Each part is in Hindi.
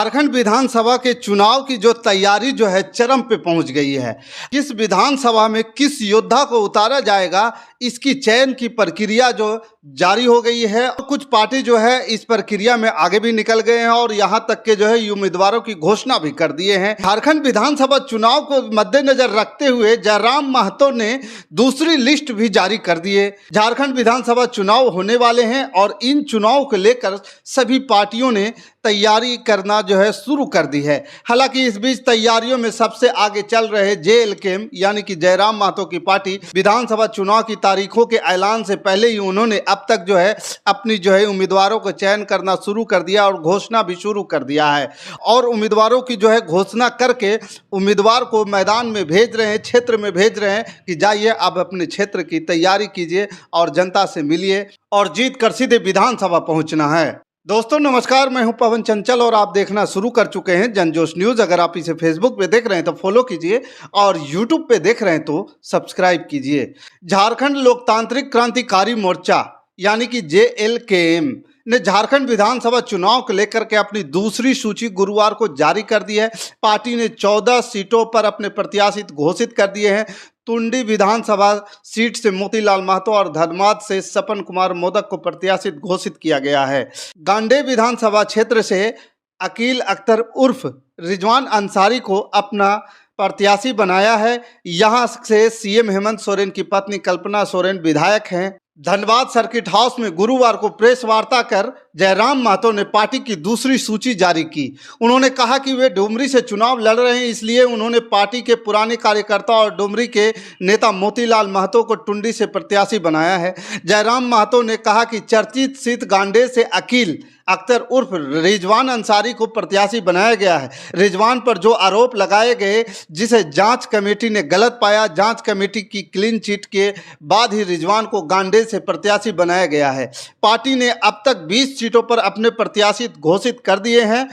झारखंड विधानसभा के चुनाव की जो तैयारी जो है चरम पे पहुंच गई है। किस विधानसभा में किस योद्धा को उतारा जाएगा, इसकी चयन की प्रक्रिया जो जारी हो गई है और कुछ पार्टी जो है इस प्रक्रिया में आगे भी निकल गए हैं और यहां तक के जो है उम्मीदवारों की घोषणा भी कर दिए हैं। झारखंड विधानसभा चुनाव को मद्देनजर रखते हुए जयराम महतो ने दूसरी लिस्ट भी जारी कर दिए। झारखंड विधानसभा चुनाव होने वाले हैं और इन चुनाव को लेकर सभी पार्टियों ने तैयारी करना जो है शुरू कर दी है। हालांकि इस बीच तैयारियों में सबसे आगे चल रहे जेएलके यानी कि जयराम महतो की पार्टी विधानसभा चुनाव की तारीखों के ऐलान से पहले ही उन्होंने अब तक जो है अपनी जो है उम्मीदवारों को चयन करना शुरू कर दिया और घोषणा भी शुरू कर दिया है और उम्मीदवारों की जो है घोषणा करके उम्मीदवार को मैदान में भेज रहे हैं, क्षेत्र में भेज रहे हैं कि जाइए अब अपने क्षेत्र की तैयारी कीजिए और जनता से मिलिए और जीत कर सीधे विधानसभा पहुंचना है। दोस्तों नमस्कार, मैं हूं पवन चंचल और आप देखना शुरू कर चुके हैं जनजोश न्यूज। अगर आप इसे फेसबुक पे देख रहे हैं तो फॉलो कीजिए और यूट्यूब पे देख रहे हैं तो सब्सक्राइब कीजिए। झारखंड लोकतांत्रिक क्रांतिकारी मोर्चा यानी कि जेएलकेएम ने झारखंड विधानसभा चुनाव को लेकर के अपनी दूसरी सूची गुरुवार को जारी कर दी है। पार्टी ने 14 सीटों पर अपने प्रत्याशी घोषित कर दिए हैं। टुंडी विधानसभा सीट से मोतीलाल महतो और धनबाद से सपन कुमार मोदक को प्रत्याशी घोषित किया गया है। गांडेय विधानसभा क्षेत्र से अकील अख्तर उर्फ रिजवान अंसारी को अपना प्रत्याशी बनाया है। यहां से सीएम हेमंत सोरेन की पत्नी कल्पना सोरेन विधायक हैं। धनबाद सर्किट हाउस में गुरुवार को प्रेस वार्ता कर जयराम महतो ने पार्टी की दूसरी सूची जारी की। उन्होंने कहा कि वे डुमरी से चुनाव लड़ रहे हैं, इसलिए उन्होंने पार्टी के पुराने कार्यकर्ता और डुमरी के नेता मोतीलाल महतो को टुंडी से प्रत्याशी बनाया है। जयराम महतो ने कहा कि चर्चित सीट गांडेय से अकील अख्तर उर्फ रिजवान अंसारी को प्रत्याशी बनाया गया है। रिजवान पर जो आरोप लगाए गए जिसे जांच कमेटी ने गलत पाया, जांच कमेटी की क्लीन चिट के बाद ही रिजवान को गांडेय से प्रत्याशी बनाया गया है। पार्टी ने अब तक 20 सीटों पर अपने प्रत्याशी घोषित कर दिए हैं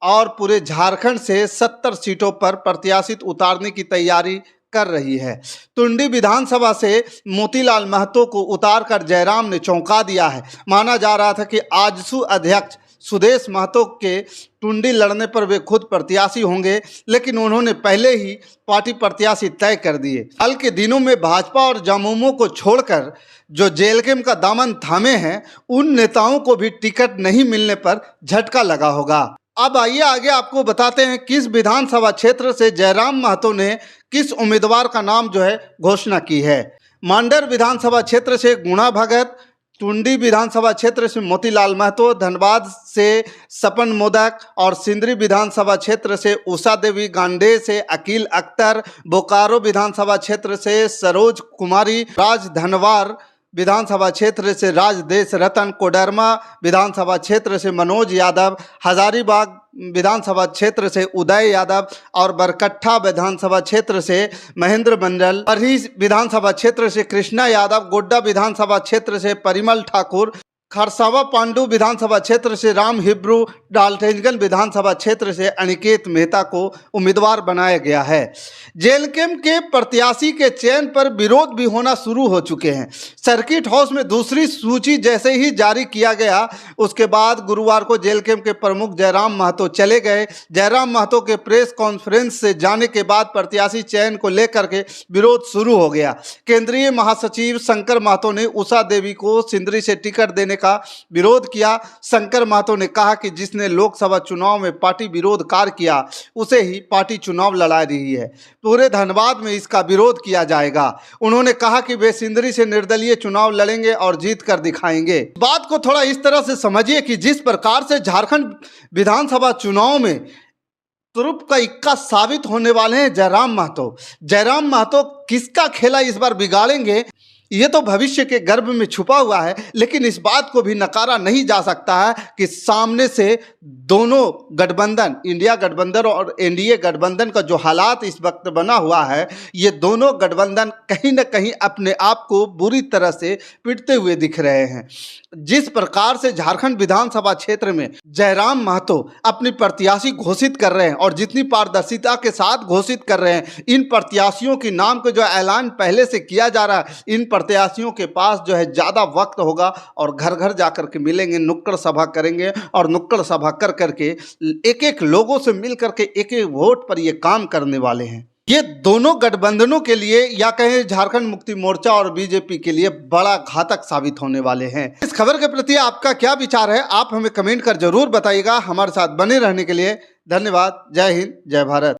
और पूरे झारखंड से 70 सीटों पर प्रत्याशी उतारने की तैयारी कर रही है। टुंडी विधानसभा से मोतीलाल महतो को उतारकर जयराम ने चौंका दिया है। माना जा रहा था कि आजसू अध्यक्ष सुदेश महतो के टुंडी लड़ने पर वे खुद प्रत्याशी होंगे, लेकिन उन्होंने पहले ही पार्टी प्रत्याशी तय कर दिए। हाल के दिनों में भाजपा और जमुमो को छोड़कर जो जेएलकेएम का दामन थामे हैं, उन नेताओं को भी टिकट नहीं मिलने पर झटका लगा होगा। अब आइए आगे आपको बताते हैं किस विधानसभा क्षेत्र से जयराम महतो ने किस उम्मीदवार का नाम जो है घोषणा की है। मांडर विधानसभा क्षेत्र से गुणा भगत, टुंडी विधानसभा क्षेत्र से मोतीलाल महतो, धनबाद से सपन मोदक और सिंदरी विधानसभा क्षेत्र से उषा देवी, गांडेय से अकील अख्तर, बोकारो विधानसभा क्षेत्र से सरोज कुमारी, राजधनवार विधानसभा क्षेत्र से राजदेश रतन, कोडरमा विधानसभा क्षेत्र से मनोज यादव, हजारीबाग विधानसभा क्षेत्र से उदय यादव और बरकट्ठा विधानसभा क्षेत्र से महेंद्र मंडल, बरही विधानसभा क्षेत्र से कृष्णा यादव, गोड्डा विधानसभा क्षेत्र से परिमल ठाकुर, खरसावा पांडु विधानसभा क्षेत्र से राम हिब्रू, डाल्टनगंज विधानसभा क्षेत्र से अनिकेत मेहता को उम्मीदवार बनाया गया है। जेएलकेएम के प्रत्याशी के चयन पर विरोध भी होना शुरू हो चुके हैं। सर्किट हाउस में दूसरी सूची जैसे ही जारी किया गया, उसके बाद गुरुवार को जेएलकेएम के प्रमुख जयराम महतो चले गए। जयराम महतो के प्रेस कॉन्फ्रेंस से जाने के बाद प्रत्याशी चयन को लेकर के विरोध शुरू हो गया। केंद्रीय महासचिव शंकर महतो ने उषा देवी को सिंदरी से टिकट देने का विरोध किया। शंकर महतो ने कहा कि जिसने लोकसभा चुनाव में पार्टी विरोध कार्य किया, उसे ही पार्टी चुनाव लड़ा रही है। पूरे धनबाद में इसका विरोध किया जाएगा। उन्होंने कहा कि वे सिंदरी से निर्दलीय चुनाव लड़ेंगे और जीत कर दिखाएंगे। बात को थोड़ा इस तरह से समझिए कि जिस प्रकार से झारखंड विधानसभा चुनाव में तुरुप का इक्का साबित होने वाले हैं जयराम महतो किसका खेला इस बार बिगाड़ेंगे, ये तो भविष्य के गर्भ में छुपा हुआ है। लेकिन इस बात को भी नकारा नहीं जा सकता है कि सामने से दोनों गठबंधन, इंडिया गठबंधन और एनडीए गठबंधन का जो हालात इस वक्त बना हुआ है, ये दोनों गठबंधन कहीं ना कहीं अपने आप को बुरी तरह से पिटते हुए दिख रहे हैं। जिस प्रकार से झारखंड विधानसभा क्षेत्र में जयराम महतो अपनी प्रत्याशी घोषित कर रहे हैं और जितनी पारदर्शिता के साथ घोषित कर रहे हैं, इन प्रत्याशियों के नाम को जो ऐलान पहले से किया जा रहा है, इन प्रत्याशियों के पास जो है ज़्यादा वक्त होगा और घर घर जाकर के मिलेंगे, नुक्कड़ सभा करेंगे और नुक्कड़ सभा कर करके एक एक लोगों से मिल करके एक एक वोट पर ये काम करने वाले हैं। ये दोनों गठबंधनों के लिए या कहें झारखंड मुक्ति मोर्चा और बीजेपी के लिए बड़ा घातक साबित होने वाले हैं। इस खबर के प्रति आपका क्या विचार है, आप हमें कमेंट कर जरूर बताइएगा। हमारे साथ बने रहने के लिए धन्यवाद। जय हिंद, जय भारत।